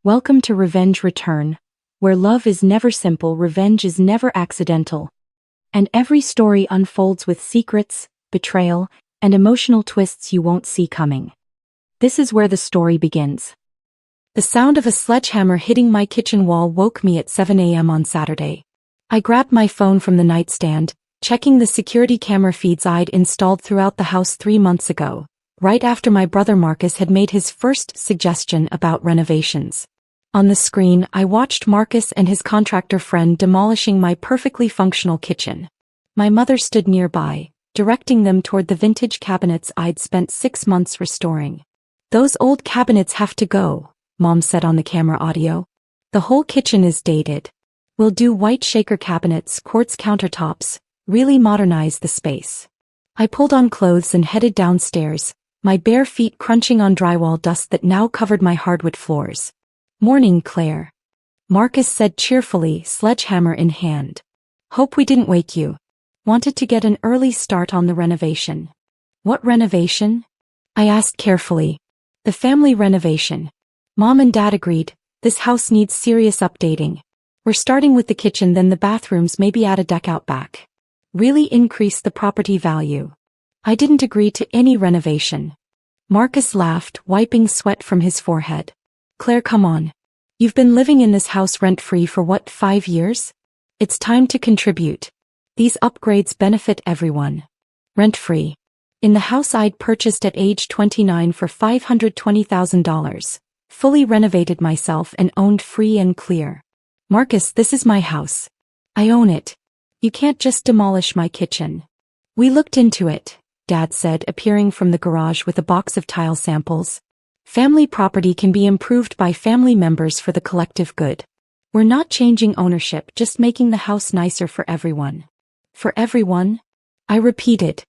Welcome to Revenge Return, where love is never simple, revenge is never accidental, and every story unfolds with secrets, betrayal, and emotional twists you won't see coming. This is where the story begins. The sound of a sledgehammer hitting my kitchen wall woke me at 7 a.m. on Saturday. I grabbed my phone from the nightstand, checking the security camera feeds I'd installed throughout the house 3 months ago, right after my brother Marcus had made his first suggestion about renovations. On the screen, I watched Marcus and his contractor friend demolishing my perfectly functional kitchen. My mother stood nearby, directing them toward the vintage cabinets I'd spent 6 months restoring. "Those old cabinets have to go," Mom said on the camera audio. "The whole kitchen is dated. We'll do white shaker cabinets, quartz countertops, really modernize the space." I pulled on clothes and headed downstairs, my bare feet crunching on drywall dust that now covered my hardwood floors. "Morning, Claire," Marcus said cheerfully, sledgehammer in hand. "Hope we didn't wake you. Wanted to get an early start on the renovation." "What renovation?" I asked carefully. "The family renovation." Mom and Dad agreed. "This house needs serious updating. We're starting with the kitchen, then the bathrooms, maybe add a deck out back. Really increase the property value." I didn't agree to any renovation. Marcus laughed, wiping sweat from his forehead. "Claire, come on. You've been living in this house rent-free for what, 5 years? It's time to contribute. These upgrades benefit everyone." Rent-free. In the house I'd purchased at age 29 for $520,000, fully renovated myself and owned free and clear. "Marcus, this is my house. I own it. You can't just demolish my kitchen." "We looked into it," Dad said, appearing from the garage with a box of tile samples. "Family property can be improved by family members for the collective good. We're not changing ownership, just making the house nicer for everyone." "For everyone?" I repeated.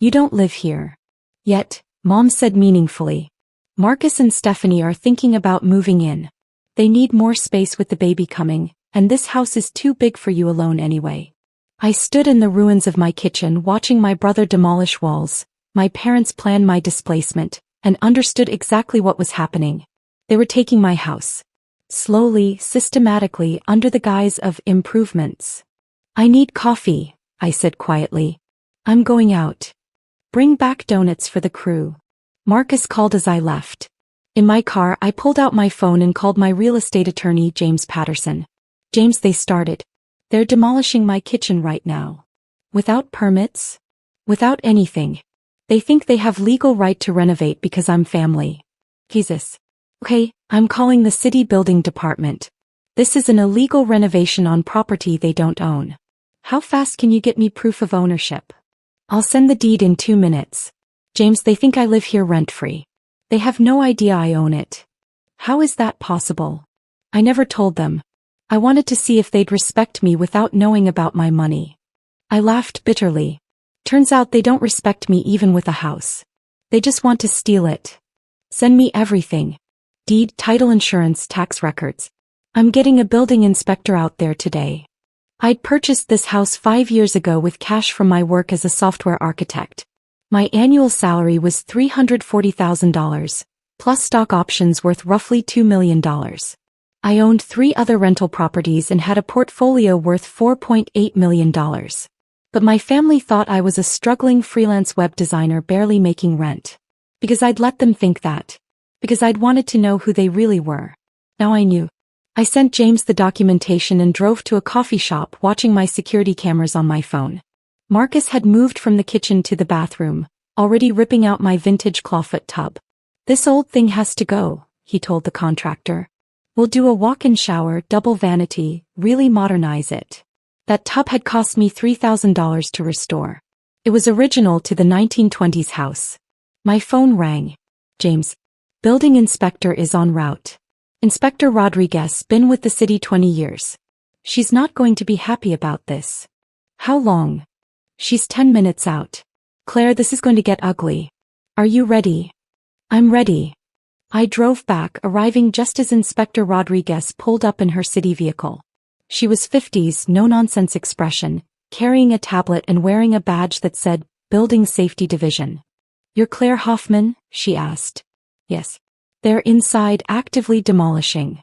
"You don't live here yet," Mom said meaningfully. "Marcus and Stephanie are thinking about moving in. They need more space with the baby coming, and this house is too big for you alone anyway." I stood in the ruins of my kitchen watching my brother demolish walls, my parents plan my displacement, and understood exactly what was happening. They were taking my house. Slowly, systematically, under the guise of improvements. "I need coffee," I said quietly. "I'm going out." "Bring back donuts for the crew," Marcus called as I left. In my car, I pulled out my phone and called my real estate attorney, James Patterson. "James, they started. They're demolishing my kitchen right now. Without permits? Without anything. They think they have legal right to renovate because I'm family." "Jesus. Okay, I'm calling the city building department. This is an illegal renovation on property they don't own. How fast can you get me proof of ownership?" "I'll send the deed in 2 minutes. James, they think I live here rent-free. They have no idea I own it." "How is that possible?" "I never told them. I wanted to see if they'd respect me without knowing about my money." I laughed bitterly. Turns out they don't respect me even with a house. They just want to steal it. "Send me everything. Deed, title, insurance, tax records. I'm getting a building inspector out there today." I'd purchased this house 5 years ago with cash from my work as a software architect. My annual salary was $340,000, plus stock options worth roughly $2 million. I owned 3 other rental properties and had a portfolio worth $4.8 million. But my family thought I was a struggling freelance web designer barely making rent. Because I'd let them think that. Because I'd wanted to know who they really were. Now I knew. I sent James the documentation and drove to a coffee shop watching my security cameras on my phone. Marcus had moved from the kitchen to the bathroom, already ripping out my vintage clawfoot tub. "This old thing has to go," he told the contractor. "We'll do a walk-in shower, double vanity, really modernize it." That tub had cost me $3,000 to restore. It was original to the 1920s house. My phone rang. "James, building inspector is en route. Inspector Rodriguez, been with the city 20 years. She's not going to be happy about this." "How long?" "She's 10 minutes out." "Claire, this is going to get ugly. Are you ready?" "I'm ready." I drove back, arriving just as Inspector Rodriguez pulled up in her city vehicle. She was 50s, no-nonsense expression, carrying a tablet and wearing a badge that said, Building Safety Division. "You're Claire Hoffman?" she asked. "Yes." "They're inside, actively demolishing."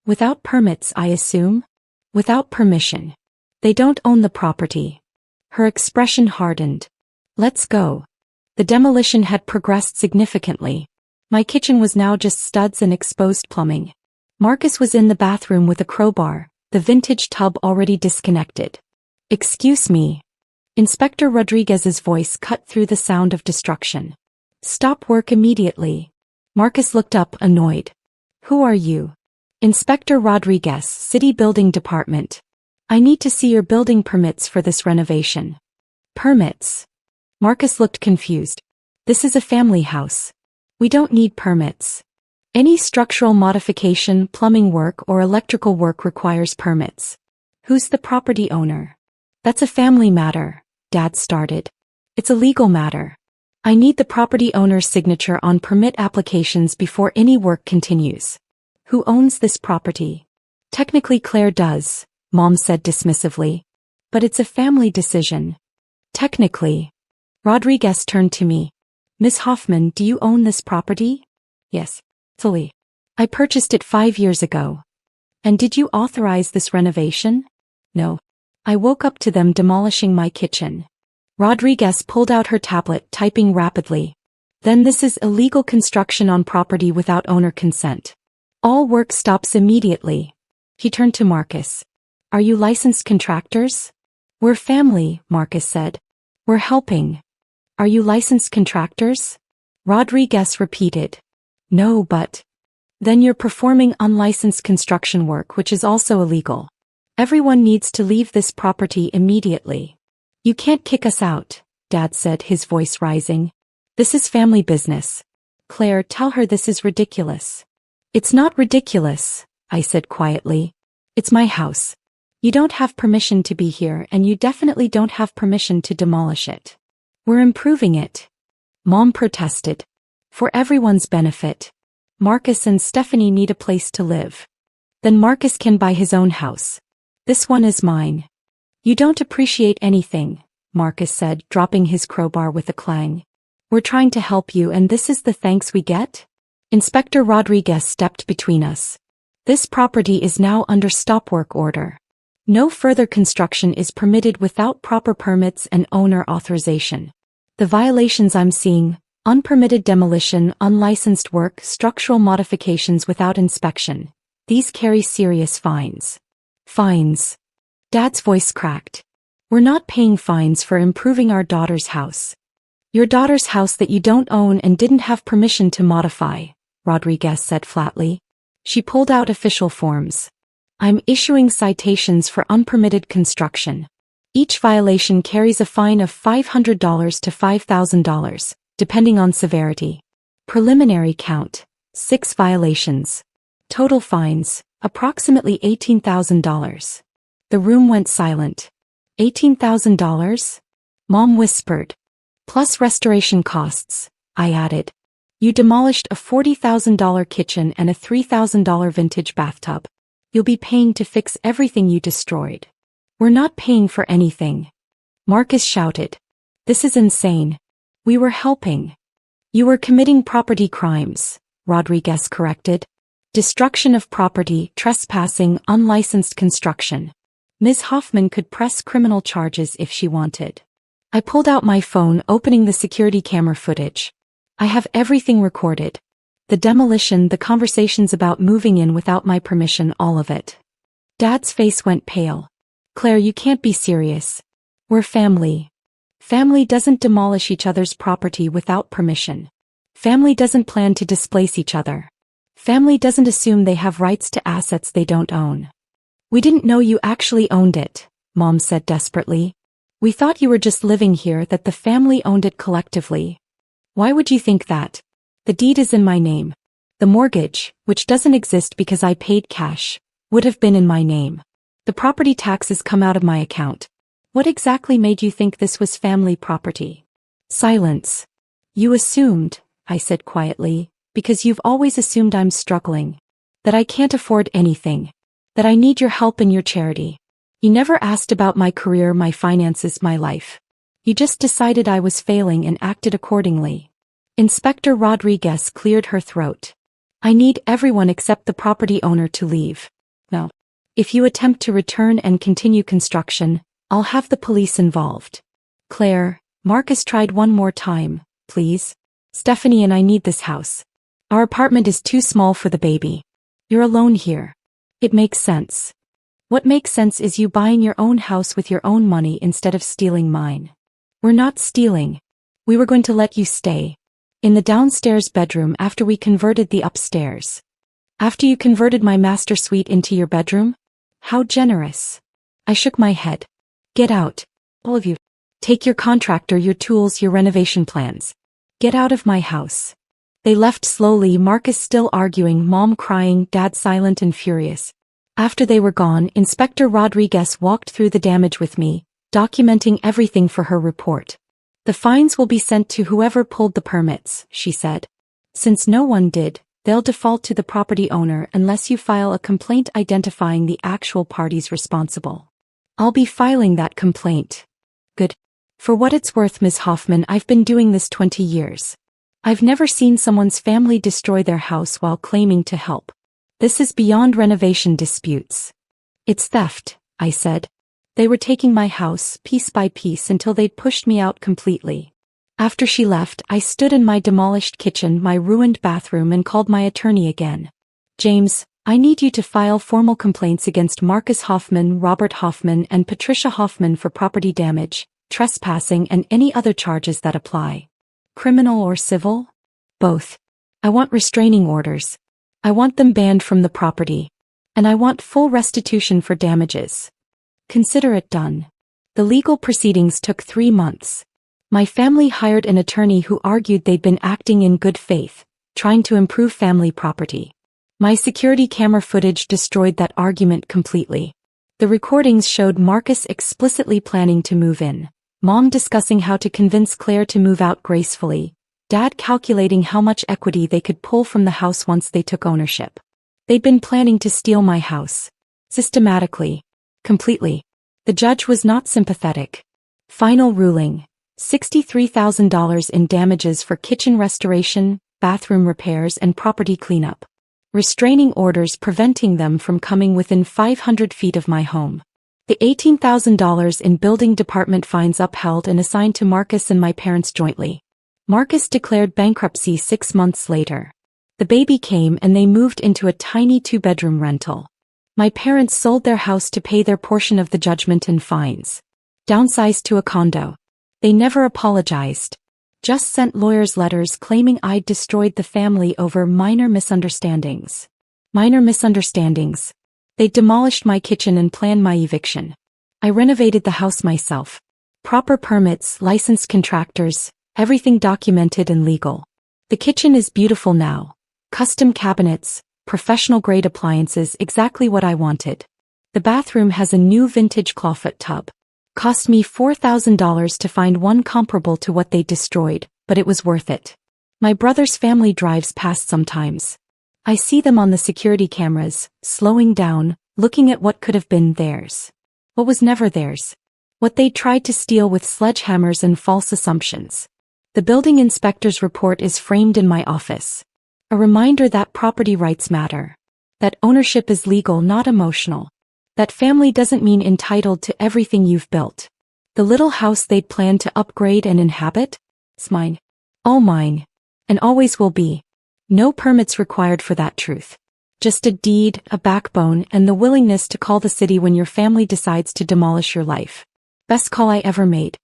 Without permits, I assume? Without permission. They don't own the property. Her expression hardened. Let's go. The demolition had progressed significantly. My kitchen was now just studs and exposed plumbing. Marcus was in the bathroom with a crowbar, the vintage tub already disconnected. Excuse me. Inspector Rodriguez's voice cut through the sound of destruction. Stop work immediately. Marcus looked up, annoyed. Who are you? Inspector Rodriguez, City Building Department. I need to see your building permits for this renovation. Permits? Marcus looked confused. This is a family house. We don't need permits. Any structural modification, plumbing work, or electrical work requires permits. Who's the property owner? That's a family matter, Dad started. It's a legal matter. I need the property owner's signature on permit applications before any work continues. Who owns this property? Technically Claire does, Mom said dismissively. But it's a family decision. Technically. Rodriguez turned to me. Miss Hoffman, do you own this property? Yes. Fully. I purchased it 5 years ago. And did you authorize this renovation? No. I woke up to them demolishing my kitchen. Rodriguez pulled out her tablet, typing rapidly. Then this is illegal construction on property without owner consent. All work stops immediately. He turned to Marcus. Are you licensed contractors? We're family, Marcus said. We're helping. Are you licensed contractors? Rodriguez repeated. No, but. Then you're performing unlicensed construction work, which is also illegal. Everyone needs to leave this property immediately. You can't kick us out, Dad said, his voice rising. This is family business. Claire, tell her this is ridiculous. It's not ridiculous, I said quietly. It's my house. You don't have permission to be here, and you definitely don't have permission to demolish it. We're improving it. Mom protested. For everyone's benefit. Marcus and Stephanie need a place to live. Then Marcus can buy his own house. This one is mine. You don't appreciate anything, Marcus said, dropping his crowbar with a clang. We're trying to help you, and this is the thanks we get? Inspector Rodriguez stepped between us. This property is now under stop work order. No further construction is permitted without proper permits and owner authorization. The violations I'm seeing: unpermitted demolition, unlicensed work, structural modifications without inspection. These carry serious fines. Fines. Dad's voice cracked. We're not paying fines for improving our daughter's house. Your daughter's house that you don't own and didn't have permission to modify, Rodriguez said flatly. She pulled out official forms. I'm issuing citations for unpermitted construction. Each violation carries a fine of $500 to $5,000, depending on severity. Preliminary count: 6 violations. Total fines, approximately $18,000. The room went silent. $18,000? Mom whispered. Plus restoration costs, I added. You demolished a $40,000 kitchen and a $3,000 vintage bathtub. You'll be paying to fix everything you destroyed. We're not paying for anything. Marcus shouted. This is insane. We were helping. You were committing property crimes, Rodriguez corrected. Destruction of property, trespassing, unlicensed construction. Ms. Hoffman could press criminal charges if she wanted. I pulled out my phone, opening the security camera footage. I have everything recorded. The demolition, the conversations about moving in without my permission, all of it. Dad's face went pale. Claire, you can't be serious. We're family. Family doesn't demolish each other's property without permission. Family doesn't plan to displace each other. Family doesn't assume they have rights to assets they don't own. We didn't know you actually owned it, Mom said desperately. We thought you were just living here, that the family owned it collectively. Why would you think that? The deed is in my name. The mortgage, which doesn't exist because I paid cash, would have been in my name. The property taxes come out of my account. What exactly made you think this was family property? Silence. You assumed, I said quietly, because you've always assumed I'm struggling. That I can't afford anything. That I need your help and your charity. You never asked about my career, my finances, my life. You just decided I was failing and acted accordingly. Inspector Rodriguez cleared her throat. I need everyone except the property owner to leave. No. If you attempt to return and continue construction, I'll have the police involved. Claire, Marcus tried one more time, please. Stephanie and I need this house. Our apartment is too small for the baby. You're alone here. It makes sense. What makes sense is you buying your own house with your own money instead of stealing mine. We're not stealing. We were going to let you stay. In the downstairs bedroom after we converted the upstairs. After you converted my master suite into your bedroom? How generous. I shook my head. Get out. All of you. Take your contractor, your tools, your renovation plans. Get out of my house. They left slowly, Marcus still arguing, Mom crying, Dad silent and furious. After they were gone, Inspector Rodriguez walked through the damage with me, documenting everything for her report. The fines will be sent to whoever pulled the permits, she said. Since no one did, they'll default to the property owner unless you file a complaint identifying the actual parties responsible. I'll be filing that complaint. Good. For what it's worth, Ms. Hoffman, I've been doing this 20 years. I've never seen someone's family destroy their house while claiming to help. This is beyond renovation disputes. It's theft, I said. They were taking my house piece by piece until they'd pushed me out completely. After she left, I stood in my demolished kitchen, my ruined bathroom, and called my attorney again. James, I need you to file formal complaints against Marcus Hoffman, Robert Hoffman, and Patricia Hoffman for property damage, trespassing, and any other charges that apply. Criminal or civil? Both. I want restraining orders. I want them banned from the property. And I want full restitution for damages. Consider it done. The legal proceedings took 3 months. My family hired an attorney who argued they'd been acting in good faith, trying to improve family property. My security camera footage destroyed that argument completely. The recordings showed Marcus explicitly planning to move in, Mom discussing how to convince Claire to move out gracefully, Dad calculating how much equity they could pull from the house once they took ownership. They'd been planning to steal my house. Systematically. Completely. The judge was not sympathetic. Final ruling. $63,000 in damages for kitchen restoration, bathroom repairs, and property cleanup. Restraining orders preventing them from coming within 500 feet of my home. The $18,000 in building department fines upheld and assigned to Marcus and my parents jointly. Marcus declared bankruptcy 6 months later. The baby came and they moved into a tiny 2-bedroom rental. My parents sold their house to pay their portion of the judgment and fines. Downsized to a condo. They never apologized. Just sent lawyers letters claiming I'd destroyed the family over minor misunderstandings. Minor misunderstandings. They demolished my kitchen and planned my eviction. I renovated the house myself. Proper permits, licensed contractors, everything documented and legal. The kitchen is beautiful now. Custom cabinets, professional-grade appliances, exactly what I wanted. The bathroom has a new vintage clawfoot tub. Cost me $4,000 to find one comparable to what they destroyed, but it was worth it. My brother's family drives past sometimes. I see them on the security cameras, slowing down, looking at what could have been theirs. What was never theirs. What they tried to steal with sledgehammers and false assumptions. The building inspector's report is framed in my office. A reminder that property rights matter. That ownership is legal, not emotional. That family doesn't mean entitled to everything you've built. The little house they'd planned to upgrade and inhabit? It's mine. All mine. And always will be. No permits required for that truth. Just a deed, a backbone, and the willingness to call the city when your family decides to demolish your life. Best call I ever made.